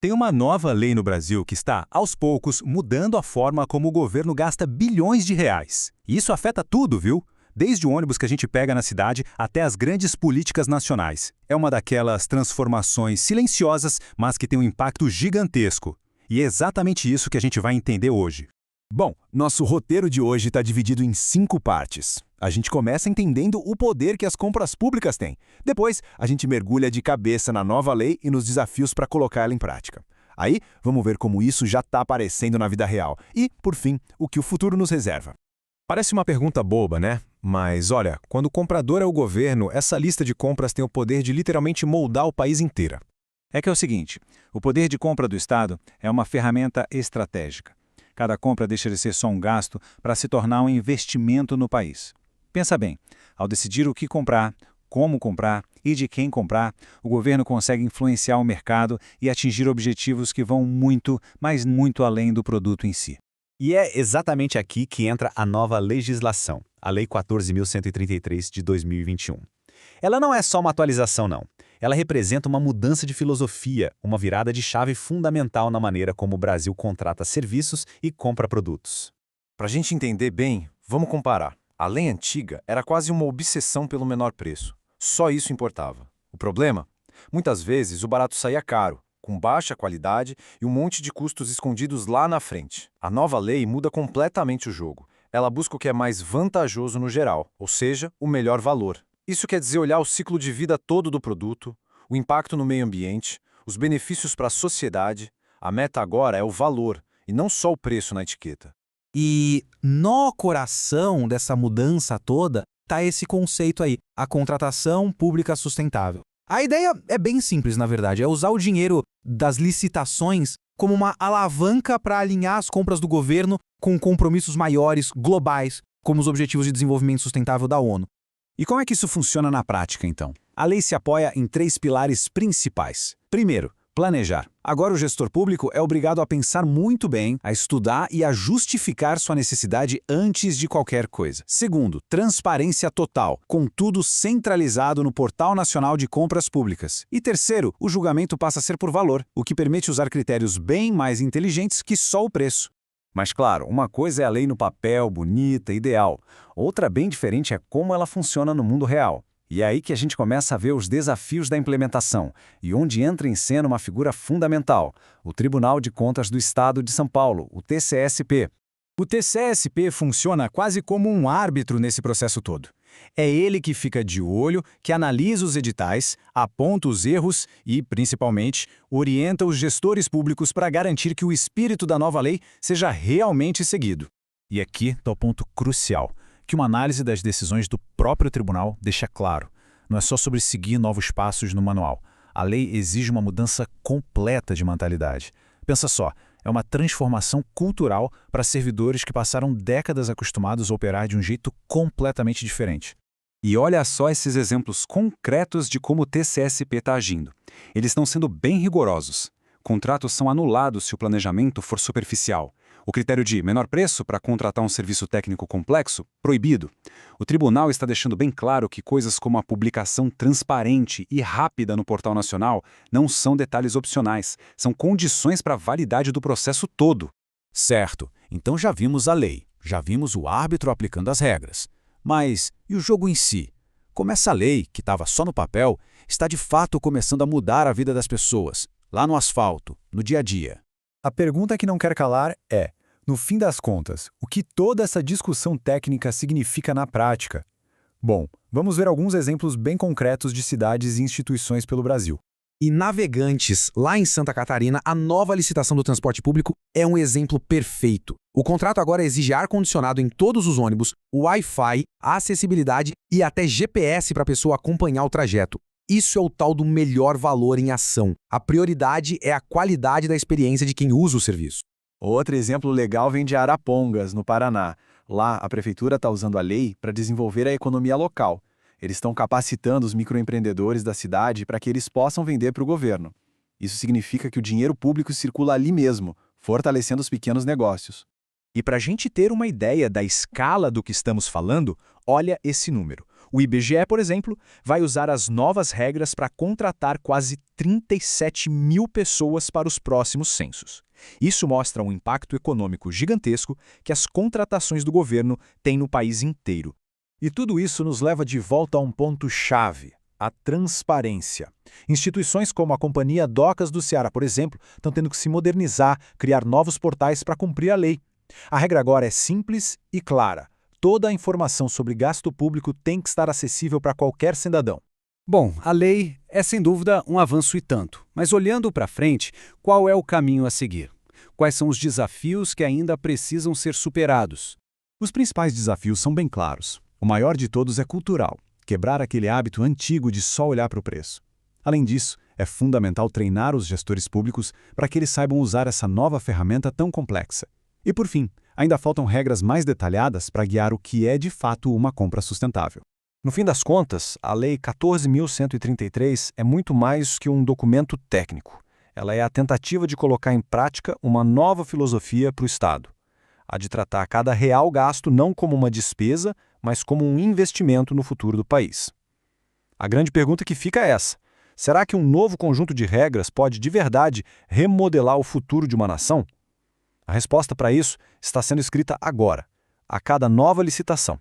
Tem uma nova lei no Brasil que está, aos poucos, mudando a forma como o governo gasta bilhões de reais. E isso afeta tudo, viu? Desde o ônibus que a gente pega na cidade até as grandes políticas nacionais. É uma daquelas transformações silenciosas, mas que tem um impacto gigantesco. E é exatamente isso que a gente vai entender hoje. Bom, nosso roteiro de hoje está dividido em 5 partes. A gente começa entendendo o poder que as compras públicas têm. Depois, a gente mergulha de cabeça na nova lei e nos desafios para colocar ela em prática. Aí, vamos ver como isso já está aparecendo na vida real. E, por fim, o que o futuro nos reserva. Parece uma pergunta boba, né? Mas olha, quando o comprador é o governo, essa lista de compras tem o poder de literalmente moldar o país inteiro. É que é o seguinte, o poder de compra do Estado é uma ferramenta estratégica. Cada compra deixa de ser só um gasto para se tornar um investimento no país. Pensa bem, ao decidir o que comprar, como comprar e de quem comprar, o governo consegue influenciar o mercado e atingir objetivos que vão muito, mas muito além do produto em si. E é exatamente aqui que entra a nova legislação, a Lei 14.133 de 2021. Ela não é só uma atualização, não. Ela representa uma mudança de filosofia, uma virada de chave fundamental na maneira como o Brasil contrata serviços e compra produtos. Para a gente entender bem, vamos comparar. A lei antiga era quase uma obsessão pelo menor preço. Só isso importava. O problema? Muitas vezes o barato saía caro, com baixa qualidade e um monte de custos escondidos lá na frente. A nova lei muda completamente o jogo. Ela busca o que é mais vantajoso no geral, ou seja, o melhor valor. Isso quer dizer olhar o ciclo de vida todo do produto, o impacto no meio ambiente, os benefícios para a sociedade. A meta agora é o valor, e não só o preço na etiqueta. E no coração dessa mudança toda está esse conceito aí, a contratação pública sustentável. A ideia é bem simples, na verdade, é usar o dinheiro das licitações como uma alavanca para alinhar as compras do governo com compromissos maiores, globais, como os Objetivos de Desenvolvimento Sustentável da ONU. E como é que isso funciona na prática, então? A lei se apoia em 3 pilares principais. Primeiro, planejar. Agora o gestor público é obrigado a pensar muito bem, a estudar e a justificar sua necessidade antes de qualquer coisa. Segundo, transparência total, com tudo centralizado no Portal Nacional de Compras Públicas. E terceiro, o julgamento passa a ser por valor, o que permite usar critérios bem mais inteligentes que só o preço. Mas claro, uma coisa é a lei no papel, bonita, ideal. Outra bem diferente é como ela funciona no mundo real. E é aí que a gente começa a ver os desafios da implementação, e onde entra em cena uma figura fundamental, o Tribunal de Contas do Estado de São Paulo, o TCSP. O TCSP funciona quase como um árbitro nesse processo todo. É ele que fica de olho, que analisa os editais, aponta os erros e, principalmente, orienta os gestores públicos para garantir que o espírito da nova lei seja realmente seguido. E aqui está o ponto crucial, que uma análise das decisões do próprio tribunal deixa claro. Não é só sobre seguir novos passos no manual. A lei exige uma mudança completa de mentalidade. Pensa só, é uma transformação cultural para servidores que passaram décadas acostumados a operar de um jeito completamente diferente. E olha só esses exemplos concretos de como o TCSP está agindo. Eles estão sendo bem rigorosos. Contratos são anulados se o planejamento for superficial. O critério de menor preço para contratar um serviço técnico complexo, proibido. O tribunal está deixando bem claro que coisas como a publicação transparente e rápida no Portal Nacional não são detalhes opcionais, são condições para a validade do processo todo. Certo, então já vimos a lei, já vimos o árbitro aplicando as regras. Mas e o jogo em si? Como essa lei, que estava só no papel, está de fato começando a mudar a vida das pessoas, lá no asfalto, no dia a dia? A pergunta que não quer calar é, no fim das contas, o que toda essa discussão técnica significa na prática? Bom, vamos ver alguns exemplos bem concretos de cidades e instituições pelo Brasil. E Navegantes, lá em Santa Catarina, a nova licitação do transporte público é um exemplo perfeito. O contrato agora exige ar-condicionado em todos os ônibus, Wi-Fi, acessibilidade e até GPS para a pessoa acompanhar o trajeto. Isso é o tal do melhor valor em ação. A prioridade é a qualidade da experiência de quem usa o serviço. Outro exemplo legal vem de Arapongas, no Paraná. Lá, a prefeitura está usando a lei para desenvolver a economia local. Eles estão capacitando os microempreendedores da cidade para que eles possam vender para o governo. Isso significa que o dinheiro público circula ali mesmo, fortalecendo os pequenos negócios. E para a gente ter uma ideia da escala do que estamos falando, olha esse número. O IBGE, por exemplo, vai usar as novas regras para contratar quase 37 mil pessoas para os próximos censos. Isso mostra um impacto econômico gigantesco que as contratações do governo têm no país inteiro. E tudo isso nos leva de volta a um ponto-chave: a transparência. Instituições como a Companhia Docas do Ceará, por exemplo, estão tendo que se modernizar, criar novos portais para cumprir a lei. A regra agora é simples e clara. Toda a informação sobre gasto público tem que estar acessível para qualquer cidadão. Bom, a lei é sem dúvida um avanço e tanto, mas olhando para frente, qual é o caminho a seguir? Quais são os desafios que ainda precisam ser superados? Os principais desafios são bem claros. O maior de todos é cultural: quebrar aquele hábito antigo de só olhar para o preço. Além disso, é fundamental treinar os gestores públicos para que eles saibam usar essa nova ferramenta tão complexa. E por fim, ainda faltam regras mais detalhadas para guiar o que é de fato uma compra sustentável. No fim das contas, a Lei 14.133 é muito mais que um documento técnico. Ela é a tentativa de colocar em prática uma nova filosofia para o Estado. A de tratar cada real gasto não como uma despesa, mas como um investimento no futuro do país. A grande pergunta que fica é essa: será que um novo conjunto de regras pode de verdade remodelar o futuro de uma nação? A resposta para isso está sendo escrita agora, a cada nova licitação.